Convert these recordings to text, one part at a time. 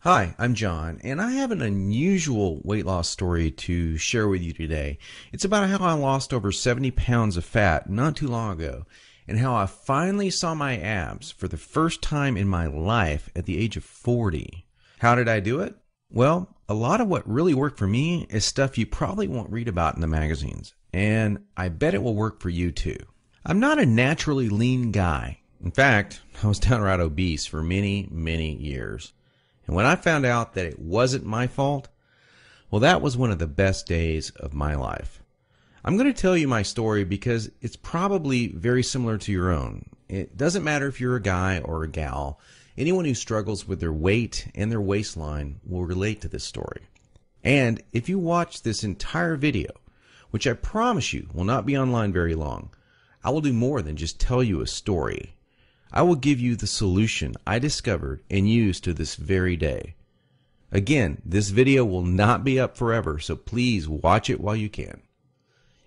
Hi, I'm John, and I have an unusual weight loss story to share with you today. It's about how I lost over 70 pounds of fat not too long ago, and how I finally saw my abs for the first time in my life at the age of 40. How did I do it? Well, a lot of what really worked for me is stuff you probably won't read about in the magazines, and I bet it will work for you too. I'm not a naturally lean guy. In fact, I was downright obese for many years. And when I found out that it wasn't my fault, well, that was one of the best days of my life. I'm going to tell you my story because it's probably very similar to your own. It doesn't matter if you're a guy or a gal. Anyone who struggles with their weight and their waistline will relate to this story. And if you watch this entire video, which I promise you will not be online very long, I will do more than just tell you a story. I will give you the solution I discovered and use to this very day. Again, this video will not be up forever, so please watch it while you can.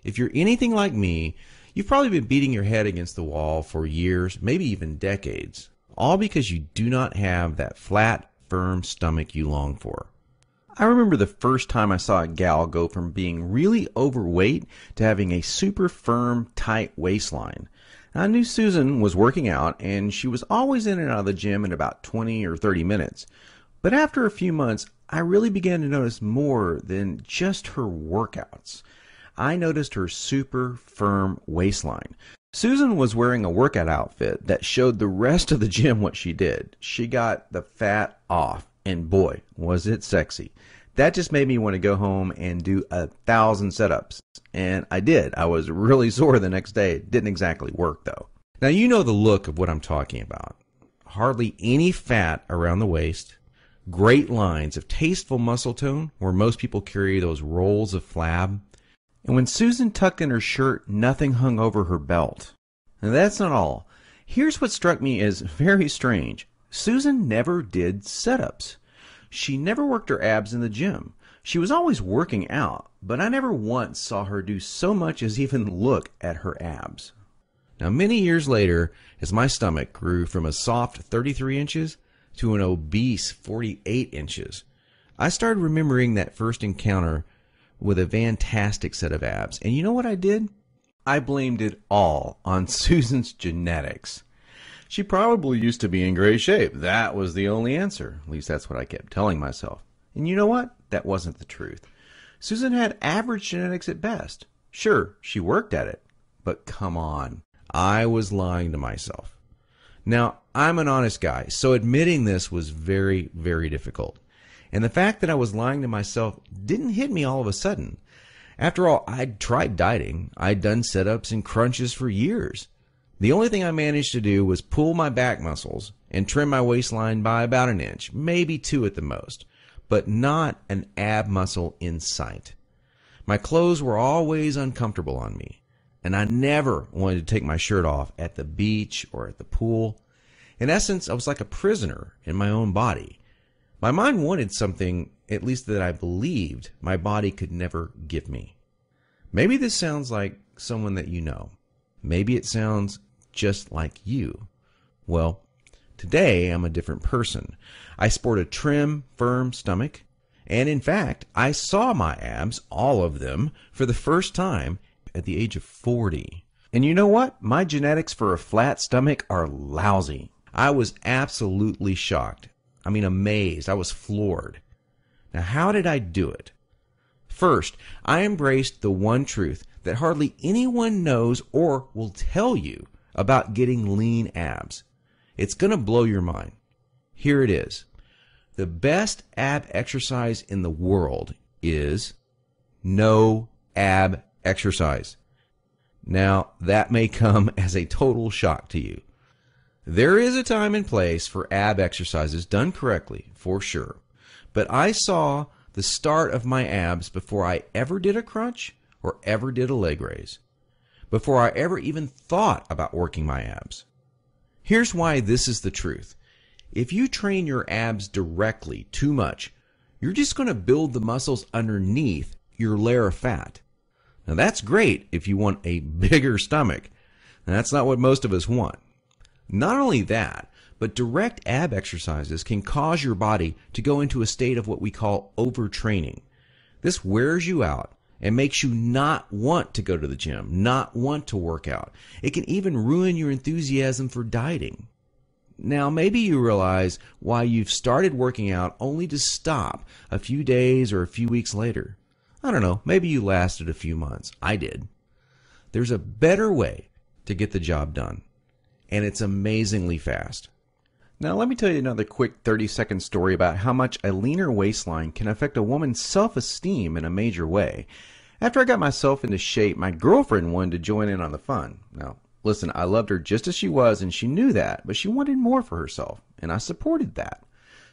If you're anything like me, you've probably been beating your head against the wall for years, maybe even decades, all because you do not have that flat, firm stomach you long for. I remember the first time I saw a gal go from being really overweight to having a super firm, tight waistline. I knew Susan was working out, and she was always in and out of the gym in about 20 or 30 minutes. But after a few months, I really began to notice more than just her workouts. I noticed her super firm waistline. Susan was wearing a workout outfit that showed the rest of the gym what she did. She got the fat off, and boy, was it sexy. That just made me want to go home and do 1,000 setups. And I did. I was really sore the next day. It didn't exactly work, though. Now, you know the look of what I'm talking about. Hardly any fat around the waist. Great lines of tasteful muscle tone where most people carry those rolls of flab. And when Susan tucked in her shirt, nothing hung over her belt. And that's not all. Here's what struck me as very strange. Susan never did setups. She never worked her abs in the gym. She was always working out, but I never once saw her do so much as even look at her abs. Now, many years later, as my stomach grew from a soft 33 inches to an obese 48 inches, I started remembering that first encounter with a fantastic set of abs. And you know what I did? I blamed it all on Susan's genetics. She probably used to be in great shape. That was the only answer. At least that's what I kept telling myself. And you know what? That wasn't the truth. Susan had average genetics at best. Sure, she worked at it. But come on. I was lying to myself. Now, I'm an honest guy, so admitting this was very difficult. And the fact that I was lying to myself didn't hit me all of a sudden. After all, I'd tried dieting. I'd done sit-ups and crunches for years. The only thing I managed to do was pull my back muscles and trim my waistline by about an inch, maybe 2 at the most, but not an ab muscle in sight. My clothes were always uncomfortable on me, and I never wanted to take my shirt off at the beach or at the pool. In essence, I was like a prisoner in my own body. My mind wanted something, at least that I believed, my body could never give me. Maybe this sounds like someone that you know. Maybe it sounds just like you. Well, today I'm a different person. I sport a trim, firm stomach, and in fact, I saw my abs, all of them, for the first time at the age of 40. And you know what? My genetics for a flat stomach are lousy. I was absolutely shocked. I mean, amazed. I was floored. Now, how did I do it? First, I embraced the one truth that hardly anyone knows or will tell you about getting lean abs. It's going to blow your mind. Here it is. The best ab exercise in the world is no ab exercise. Now, that may come as a total shock to you. There is a time and place for ab exercises done correctly, for sure. But I saw the start of my abs before I ever did a crunch or ever did a leg raise, before I ever even thought about working my abs. Here's why this is the truth. If you train your abs directly too much, you're just going to build the muscles underneath your layer of fat. Now that's great if you want a bigger stomach. And that's not what most of us want. Not only that, But direct ab exercises can cause your body to go into a state of what we call overtraining. This wears you out and makes you not want to go to the gym, not want to work out. It can even ruin your enthusiasm for dieting. Now, maybe you realize why you've started working out only to stop a few days or a few weeks later. I don't know, maybe you lasted a few months. I did. There's a better way to get the job done, and it's amazingly fast. Now, let me tell you another quick 30-second story about how much a leaner waistline can affect a woman's self-esteem in a major way. After I got myself into shape, my girlfriend wanted to join in on the fun. Now, listen, I loved her just as she was, and she knew that, but she wanted more for herself, and I supported that.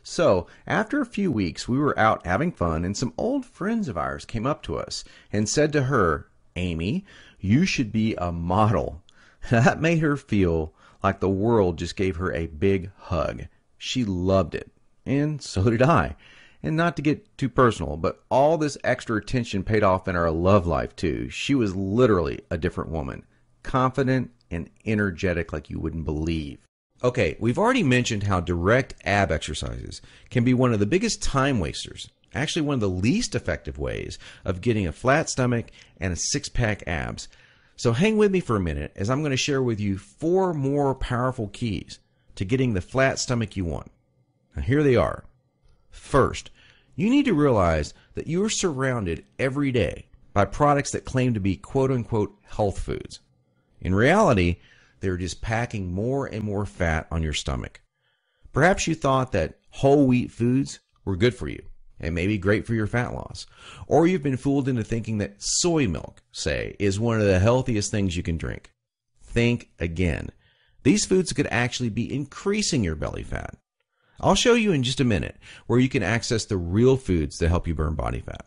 So, after a few weeks, we were out having fun, and some old friends of ours came up to us and said to her, "Amy, you should be a model." That made her feel like the world just gave her a big hug. She loved it, and so did I. And not to get too personal, but all this extra attention paid off in our love life too. She was literally a different woman, confident and energetic like you wouldn't believe. Okay, we've already mentioned how direct ab exercises can be one of the biggest time wasters, actually one of the least effective ways of getting a flat stomach and a six-pack abs. So hang with me for a minute as I'm going to share with you 4 more powerful keys to getting the flat stomach you want. Now here they are. First, you need to realize that you are surrounded every day by products that claim to be quote-unquote health foods. In reality, they're just packing more and more fat on your stomach. Perhaps you thought that whole wheat foods were good for you and maybe great for your fat loss. Or you've been fooled into thinking that soy milk, say, is one of the healthiest things you can drink. Think again. These foods could actually be increasing your belly fat. I'll show you in just a minute where you can access the real foods that help you burn body fat.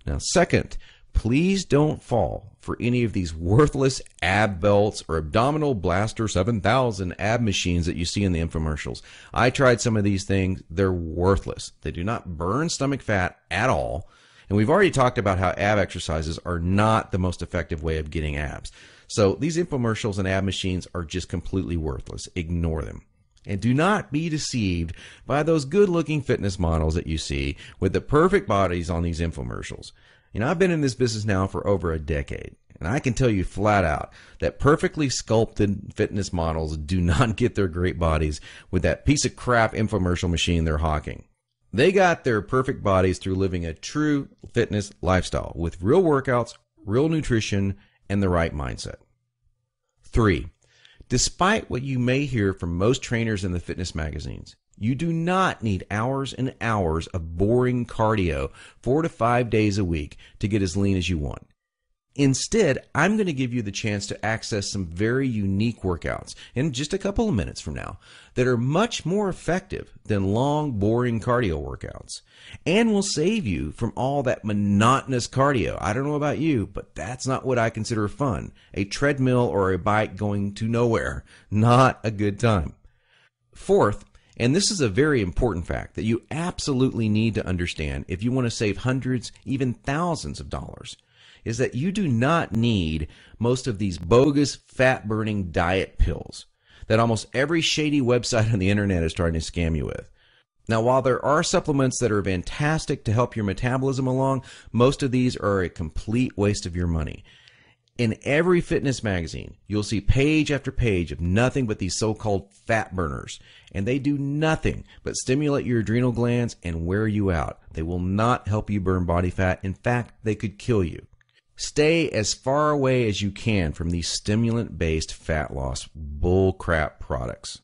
Now, second, please don't fall for any of these worthless ab belts or abdominal blaster 7000 ab machines that you see in the infomercials. I tried some of these things. They're worthless. They do not burn stomach fat at all. And we've already talked about how ab exercises are not the most effective way of getting abs. So these infomercials and ab machines are just completely worthless. Ignore them. And do not be deceived by those good-looking fitness models that you see with the perfect bodies on these infomercials. You know, I've been in this business now for over a decade, and I can tell you flat out that perfectly sculpted fitness models do not get their great bodies with that piece of crap infomercial machine they're hawking. They got their perfect bodies through living a true fitness lifestyle with real workouts, real nutrition, and the right mindset. 3. Despite what you may hear from most trainers in the fitness magazines, you do not need hours and hours of boring cardio 4 to 5 days a week to get as lean as you want. Instead, I'm going to give you the chance to access some very unique workouts in just a couple of minutes from now that are much more effective than long, boring cardio workouts and will save you from all that monotonous cardio. I don't know about you, but that's not what I consider fun. A treadmill or a bike going to nowhere. Not a good time. Fourth, and this is a very important fact that you absolutely need to understand if you want to save hundreds, even thousands of dollars, is that you do not need most of these bogus fat-burning diet pills that almost every shady website on the internet is trying to scam you with. Now, while there are supplements that are fantastic to help your metabolism along, most of these are a complete waste of your money. In every fitness magazine, you'll see page after page of nothing but these so-called fat burners, and they do nothing but stimulate your adrenal glands and wear you out. They will not help you burn body fat. In fact, they could kill you. Stay as far away as you can from these stimulant-based fat loss bullcrap products.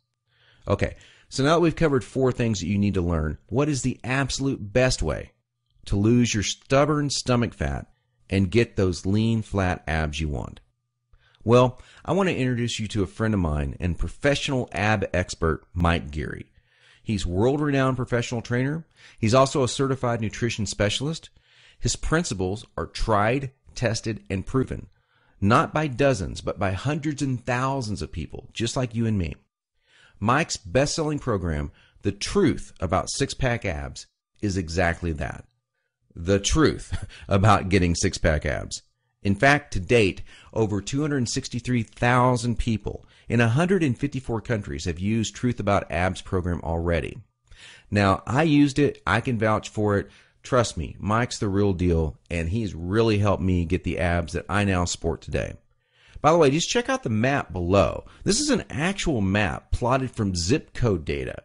Okay, so now that we've covered 4 things that you need to learn, what is the absolute best way to lose your stubborn stomach fat and get those lean, flat abs you want? Well, I want to introduce you to a friend of mine and professional ab expert, Mike Geary. He's a world-renowned professional trainer. He's also a certified nutrition specialist. His principles are tried, tested, and proven, not by dozens, but by hundreds and thousands of people, just like you and me. Mike's best-selling program, The Truth About Six-Pack Abs, is exactly that. The truth about getting six-pack abs. In fact, to date, over 263,000 people in 154 countries have used Truth About Abs program already. Now, I used it. I can vouch for it. Trust me, Mike's the real deal, and he's really helped me get the abs that I now sport today. By the way, just check out the map below. This is an actual map plotted from zip code data.